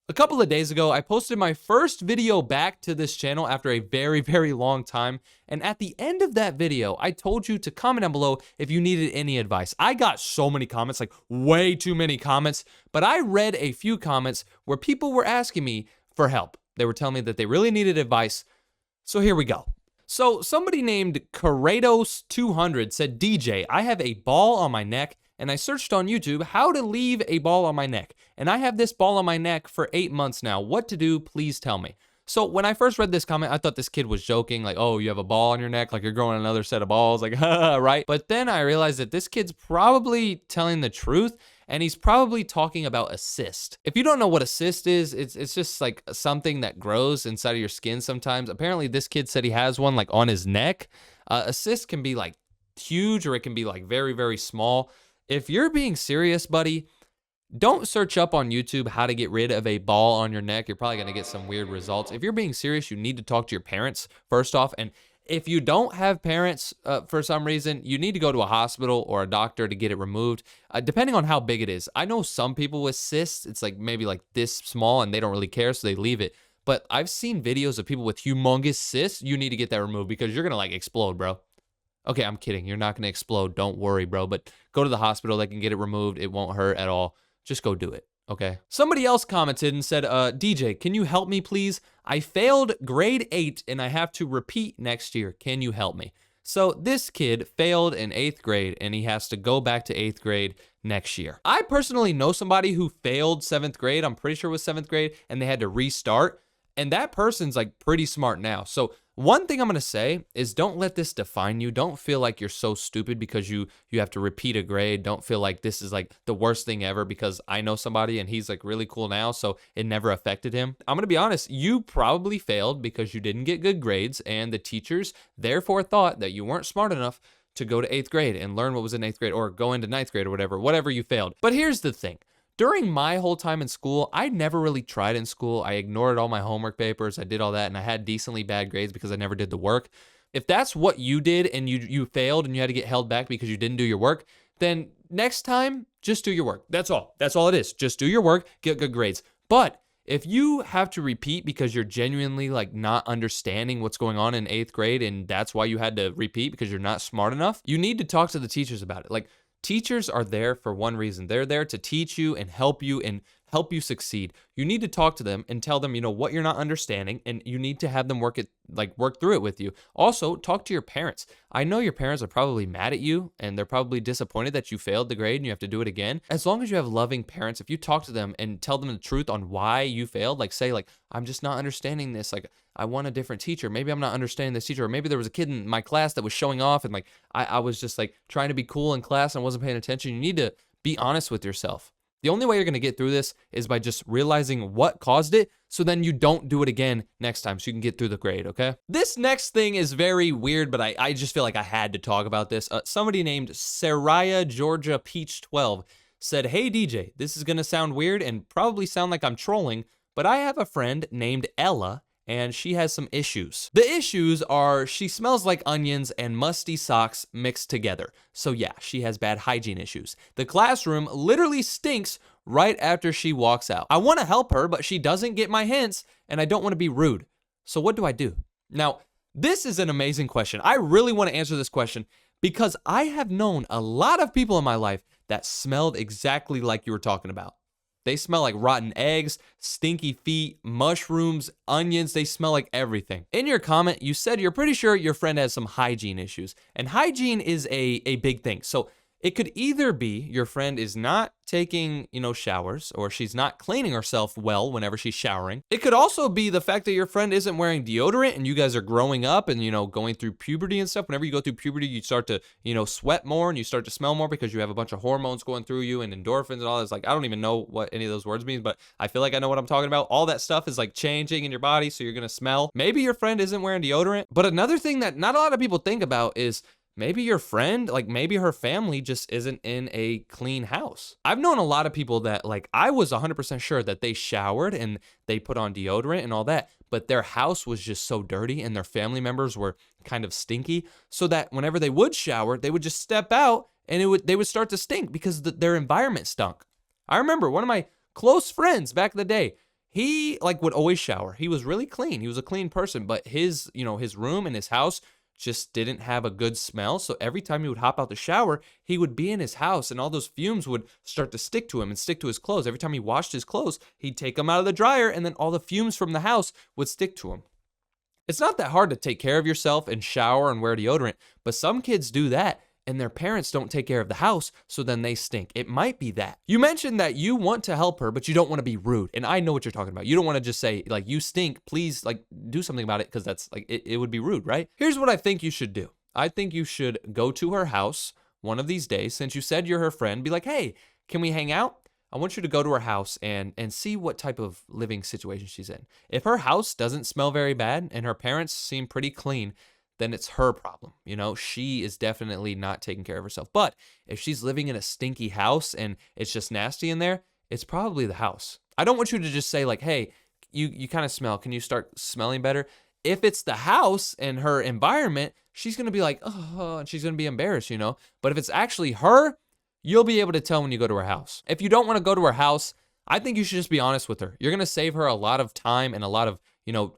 A couple of days ago, I posted my first video back to this channel after a very, very long time. And at the end of that video, I told you to comment down below if you needed any advice. I got so many comments, like way too many comments, but I read a few comments where people were asking me for help. They were telling me that they really needed advice. So here we go. So somebody named Kratos200 said, DJ, I have a ball on my neck and I searched on YouTube how to leave a ball on my neck. And I have this ball on my neck for 8 months now. What to do? Please tell me. So when I first read this comment, I thought this kid was joking, like, oh, you have a ball on your neck, like you're growing another set of balls, like, right? But then I realized that this kid's probably telling the truth, and he's probably talking about a cyst. If you don't know what a cyst is, it's just like something that grows inside of your skin sometimes. Apparently this kid said he has one like on his neck. A cyst can be like huge or it can be like very, very small. If you're being serious, buddy, don't search up on YouTube how to get rid of a ball on your neck. You're probably gonna get some weird results. If you're being serious, you need to talk to your parents first off. And if you don't have parents for some reason, you need to go to a hospital or a doctor to get it removed, depending on how big it is. I know some people with cysts, it's like maybe like this small and they don't really care, so they leave it. But I've seen videos of people with humongous cysts. You need to get that removed because you're gonna like explode, bro. Okay, I'm kidding. You're not going to explode. Don't worry, bro. But go to the hospital. They can get it removed. It won't hurt at all. Just go do it, okay? Somebody else commented and said, DJ, can you help me, please? I failed grade 8 and I have to repeat next year. Can you help me? So this kid failed in 8th grade and he has to go back to 8th grade next year. I personally know somebody who failed 7th grade. I'm pretty sure it was 7th grade, and they had to restart. And that person's like pretty smart now. So one thing I'm going to say is don't let this define you. Don't feel like you're so stupid because you have to repeat a grade. Don't feel like this is like the worst thing ever because I know somebody and he's like really cool now, so it never affected him. I'm going to be honest, you probably failed because you didn't get good grades and the teachers therefore thought that you weren't smart enough to go to 8th grade and learn what was in 8th grade or go into 9th grade or whatever you failed. But here's the thing. During my whole time in school, I never really tried in school. I ignored all my homework papers. I did all that, and I had decently bad grades because I never did the work. If that's what you did and you failed and you had to get held back because you didn't do your work, then next time, just do your work. That's all. That's all it is. Just do your work, get good grades. But if you have to repeat because you're genuinely like not understanding what's going on in 8th grade and that's why you had to repeat because you're not smart enough, you need to talk to the teachers about it. Like, teachers are there for one reason. They're there to teach you and help you succeed. You need to talk to them and tell them, you know, what you're not understanding, and you need to have them work through it with you. Also, talk to your parents. I know your parents are probably mad at you and they're probably disappointed that you failed the grade and you have to do it again. As long as you have loving parents, if you talk to them and tell them the truth on why you failed, like say like, I'm just not understanding this. Like, I want a different teacher. Maybe I'm not understanding this teacher. Or maybe there was a kid in my class that was showing off and like, I was just like trying to be cool in class and I wasn't paying attention. You need to be honest with yourself. The only way you're going to get through this is by just realizing what caused it, so then you don't do it again next time so you can get through the grade, okay? This next thing is very weird, but I just feel like I had to talk about this. Somebody named Saraya Georgia Peach 12 said, hey DJ, this is going to sound weird and probably sound like I'm trolling, but I have a friend named Ella and she has some issues. The issues are she smells like onions and musty socks mixed together. So yeah, she has bad hygiene issues. The classroom literally stinks right after she walks out. I want to help her, but she doesn't get my hints and I don't want to be rude. So what do I do? Now, this is an amazing question. I really want to answer this question because I have known a lot of people in my life that smelled exactly like you were talking about. They smell like rotten eggs, stinky feet, mushrooms, onions. They smell like everything. In your comment, you said you're pretty sure your friend has some hygiene issues. And hygiene is a big thing. So it could either be your friend is not taking, showers, or she's not cleaning herself well whenever she's showering. It could also be the fact that your friend isn't wearing deodorant and you guys are growing up and, going through puberty and stuff. Whenever you go through puberty, you start to, sweat more and you start to smell more because you have a bunch of hormones going through you and endorphins and all this. Like, I don't even know what any of those words mean, but I feel like I know what I'm talking about. All that stuff is like changing in your body, so you're going to smell. Maybe your friend isn't wearing deodorant. But another thing that not a lot of people think about is maybe your friend, like maybe her family just isn't in a clean house. I've known a lot of people that like I was 100% sure that they showered and they put on deodorant and all that, but their house was just so dirty and their family members were kind of stinky, so that whenever they would shower, they would just step out and they would start to stink because their environment stunk. I remember one of my close friends back in the day, he like would always shower. He was really clean. He was a clean person, but his, his room and his house just didn't have a good smell. So every time he would hop out the shower, he would be in his house and all those fumes would start to stick to him and stick to his clothes. Every time he washed his clothes, he'd take them out of the dryer and then all the fumes from the house would stick to him. It's not that hard to take care of yourself and shower and wear deodorant, but some kids do that and their parents don't take care of the house, so then they stink. It might be that. You mentioned that you want to help her, but you don't want to be rude. And I know what you're talking about. You don't want to just say, like, you stink, please, like, do something about it, because that's, like, it would be rude, right? Here's what I think you should do. I think you should go to her house one of these days, since you said you're her friend, be like, hey, can we hang out? I want you to go to her house and see what type of living situation she's in. If her house doesn't smell very bad and her parents seem pretty clean, then it's her problem. She is definitely not taking care of herself. But if she's living in a stinky house and it's just nasty in there, it's probably the house. I don't want you to just say like, hey, you kind of smell. Can you start smelling better? If it's the house and her environment, she's going to be like, oh, and she's going to be embarrassed, But if it's actually her, you'll be able to tell when you go to her house. If you don't want to go to her house, I think you should just be honest with her. You're going to save her a lot of time and a lot of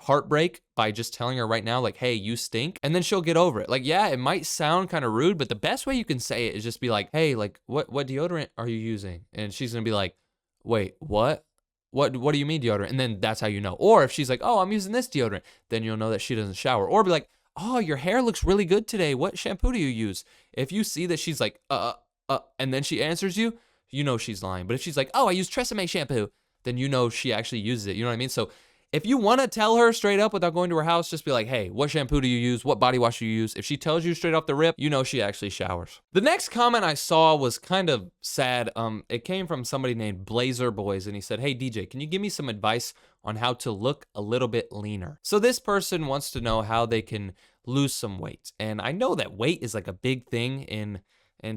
heartbreak by just telling her right now, like, hey, you stink. And then she'll get over it. Like, yeah, it might sound kind of rude, but the best way you can say it is just be like, hey, like, what deodorant are you using? And she's going to be like, wait, what? What do you mean deodorant? And then that's how you know. Or if she's like, oh, I'm using this deodorant, then you'll know that she doesn't shower. Or be like, oh, your hair looks really good today. What shampoo do you use? If you see that she's like, and then she answers you, you know she's lying. But if she's like, oh, I use Tresemme shampoo, then you know she actually uses it. You know what I mean? So if you want to tell her straight up without going to her house, just be like, hey, what shampoo do you use? What body wash do you use? If she tells you straight off the rip, you know she actually showers. The next comment I saw was kind of sad. It came from somebody named Blazer Boys, and he said, hey, DJ, can you give me some advice on how to look a little bit leaner? So this person wants to know how they can lose some weight. And I know that weight is like a big thing in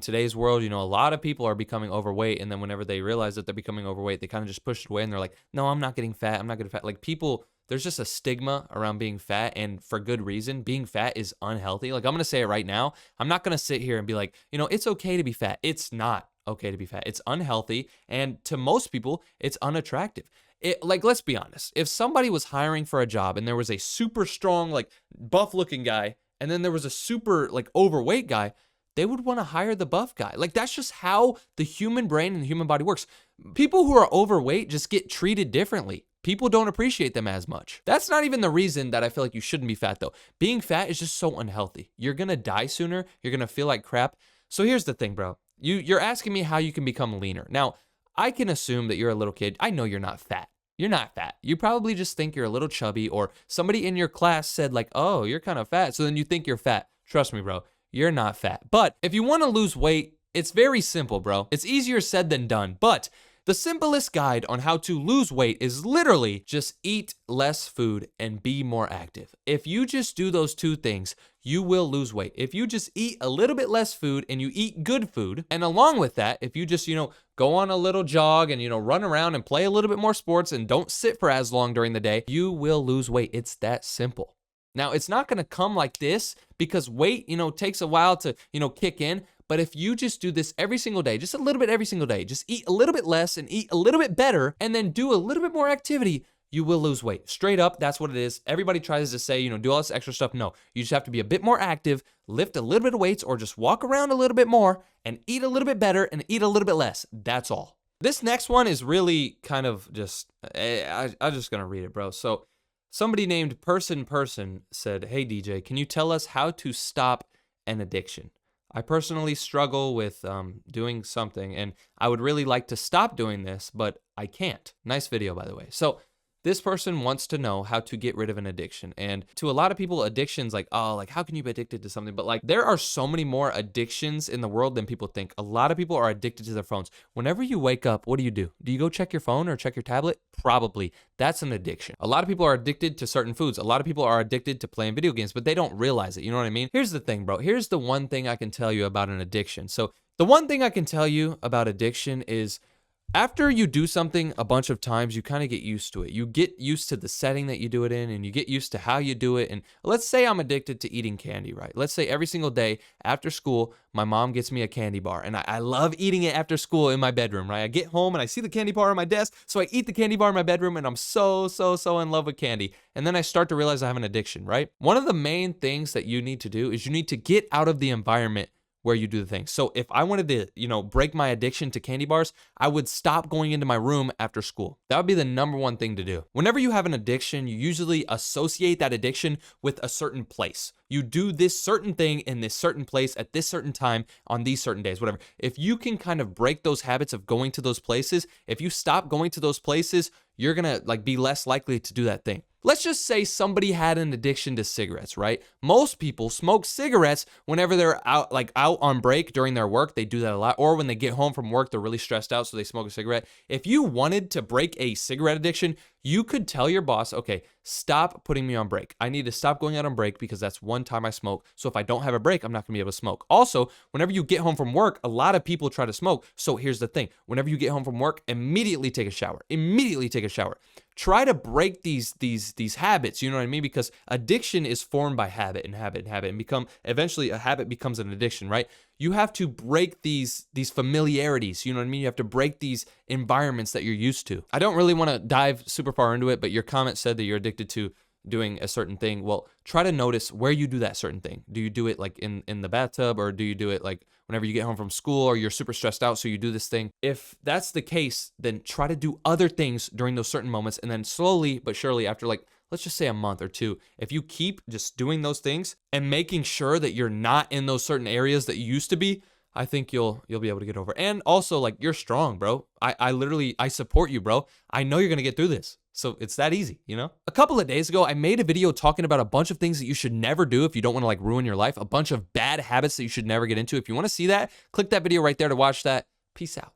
today's world. A lot of people are becoming overweight, and then whenever they realize that they're becoming overweight, they kind of just push it away and they're like, no, I'm not getting fat. I'm not getting fat. Like people, there's just a stigma around being fat, and for good reason. Being fat is unhealthy. Like I'm going to say it right now. I'm not going to sit here and be like, it's okay to be fat. It's not okay to be fat. It's unhealthy. And to most people, it's unattractive. Let's be honest. If somebody was hiring for a job and there was a super strong, like buff looking guy, and then there was a super like overweight guy, they would want to hire the buff guy. Like that's just how the human brain and the human body works. People who are overweight just get treated differently. People don't appreciate them as much. That's not even the reason that I feel like you shouldn't be fat though. Being fat is just so unhealthy. You're going to die sooner. You're going to feel like crap. So here's the thing, bro. You're asking me how you can become leaner. Now, I can assume that you're a little kid. I know you're not fat. You're not fat. You probably just think you're a little chubby, or somebody in your class said like, oh, you're kind of fat. So then you think you're fat. Trust me, bro. You're not fat. But if you want to lose weight, it's very simple, bro. It's easier said than done. But the simplest guide on how to lose weight is literally just eat less food and be more active. If you just do those two things, you will lose weight. If you just eat a little bit less food and you eat good food, and along with that, if you just, go on a little jog and, run around and play a little bit more sports and don't sit for as long during the day, you will lose weight. It's that simple. Now, it's not going to come like this because weight, takes a while to, kick in. But if you just do this every single day, just a little bit every single day, just eat a little bit less and eat a little bit better, and then do a little bit more activity, you will lose weight. Straight up, that's what it is. Everybody tries to say, do all this extra stuff. No, you just have to be a bit more active, lift a little bit of weights, or just walk around a little bit more and eat a little bit better and eat a little bit less. That's all. This next one is really kind of just, I'm just going to read it, bro. So somebody named Person said, hey, DJ, can you tell us how to stop an addiction? I personally struggle with doing something, and I would really like to stop doing this, but I can't. Nice video, by the way. So this person wants to know how to get rid of an addiction. And to a lot of people, addictions like, oh, like how can you be addicted to something? But like there are so many more addictions in the world than people think. A lot of people are addicted to their phones. Whenever you wake up, what do? Do you go check your phone or check your tablet? Probably. That's an addiction. A lot of people are addicted to certain foods. A lot of people are addicted to playing video games, but they don't realize it. You know what I mean? Here's the thing, bro. Here's the one thing I can tell you about an addiction. So the one thing I can tell you about addiction is After you do something a bunch of times, you kind of get used to it. You get used to the setting that you do it in, and you get used to how you do it. And let's say I'm addicted to eating candy, right? Let's say every single day after school, my mom gets me a candy bar, and I love eating it after school in my bedroom, right? I get home and I see the candy bar on my desk, so I eat the candy bar in my bedroom, and I'm so in love with candy. And then I start to realize I have an addiction, right? One of the main things that you need to do is you need to get out of the environment where you do the thing. So if I wanted to, break my addiction to candy bars, I would stop going into my room after school. That would be the number one thing to do. Whenever you have an addiction, you usually associate that addiction with a certain place. You do this certain thing in this certain place at this certain time on these certain days, whatever. If you can kind of break those habits of going to those places, if you stop going to those places, you're gonna be less likely to do that thing. Let's just say somebody had an addiction to cigarettes, right? Most people smoke cigarettes whenever they're out on break during their work. They do that a lot. Or when they get home from work, they're really stressed out, so they smoke a cigarette. If you wanted to break a cigarette addiction, you could tell your boss, okay, stop putting me on break. I need to stop going out on break because that's one time I smoke. So if I don't have a break, I'm not gonna be able to smoke. Also, whenever you get home from work, a lot of people try to smoke. So here's the thing. Whenever you get home from work, immediately take a shower. Immediately take a shower. Try to break these habits, you know what I mean? Because addiction is formed by habit and habit and habit, and eventually a habit becomes an addiction, right? You have to break these familiarities, you know what I mean? You have to break these environments that you're used to. I don't really want to dive super far into it, but your comment said that you're addicted to doing a certain thing. Well, try to notice where you do that certain thing. Do you do it like in the bathtub, or do you do it like whenever you get home from school, or you're super stressed out, so you do this thing? If that's the case, then try to do other things during those certain moments, and then slowly but surely after let's just say a month or two, if you keep just doing those things and making sure that you're not in those certain areas that you used to be, I think you'll be able to get over. And also, you're strong, bro. I support you, bro. I know you're gonna get through this. So it's that easy, you know? A couple of days ago, I made a video talking about a bunch of things that you should never do if you don't want to ruin your life, a bunch of bad habits that you should never get into. If you want to see that, click that video right there to watch that. Peace out.